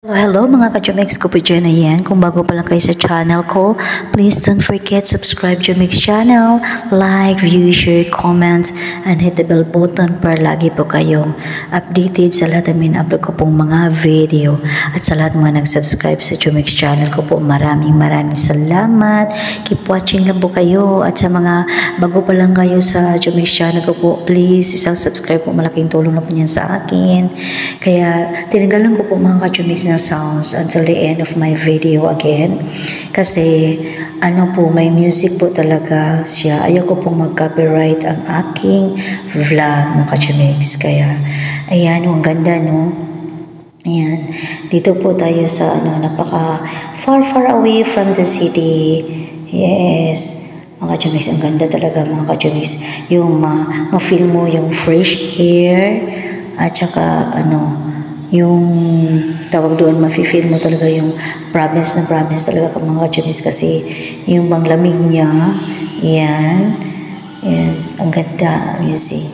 Hello mga ka-Jumix ko po dyan. Ayan, kung bago pa lang kayo sa channel ko, please don't forget subscribe Jumix channel, like, view, share, comment, and hit the bell button para lagi po kayong updated sa lahat ng upload ko pong mga video. At sa lahat mga nag-subscribe sa Jumix channel ko po, maraming salamat. Keep watching lang po kayo. At sa mga bago pa lang kayo sa Jumix channel ko po, please isang subscribe po, malaking tulong na po niyan sa akin. Kaya tinanggalan ko po mga ka-Jumix ng sounds until the end of my video again kasi may music po talaga siya. Ayoko pong mag-copyright ang aking vlog mga ka-Jumix. Kaya ayan, ang ganda no. Ayan, dito po tayo sa napaka far away from the city. Yes, mga ka-Jumix, ang ganda talaga mga ka-Jumix. Yung ma-feel mo yung fresh air at saka yung tawag doon, mafe-feel mo talaga yung province talaga mga ka-Jumix kasi yung lamig niya, yan, ang ganda, you see.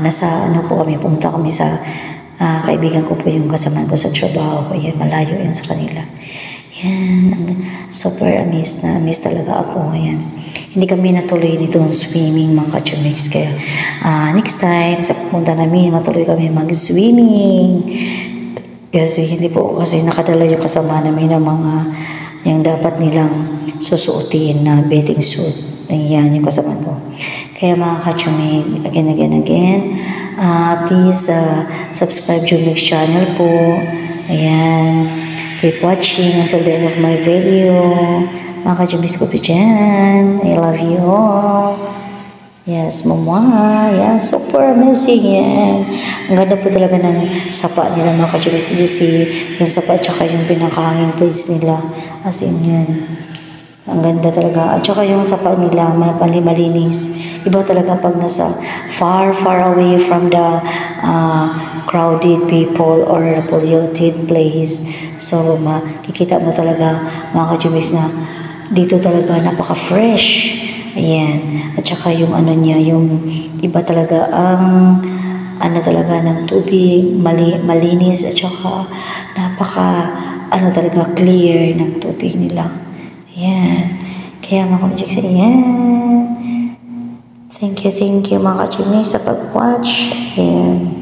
Nasa po kami, pumunta kami sa kaibigan ko po yung kasama ko sa trabaho, yan, malayo yun sa kanila. Yan, super amazed talaga ako, yan. Hindi kami natuloy nitong swimming mga ka-Jumix, kaya next time sa pupunta namin matuloy kami mag-swimming kasi nakadala yung kasama namin ng mga yung dapat nilang susuotin na bathing suit. Ayan yung kasama ko. Kaya mga ka-Jumix, again, please subscribe Jumix channel po. Ayan, keep watching until the end of my video. Mga ka-Jumix ko po dyan. I love you all. Yes, mama. Yan, super amazing yan. Ang ganda po talaga ng sapa nila mga ka-Jumix. Yung sapa at saka yung pinakahanging braids nila. As in yan. Ang ganda talaga. At saka yung sapa nila, malinis. Iba talaga pag nasa far away from the crowded people or a polluted place. So, makikita mo talaga mga ka-Jumix na dito talaga napaka-fresh. Ayan. At saka yung niya, yung iba talaga ang talaga ng tubig, malinis at saka napaka talaga clear ng tubig nila. Ayan. Kaya mga ka-Jumix, ayan. Thank you mga ka-Jumix sa pag-watch. Ayan.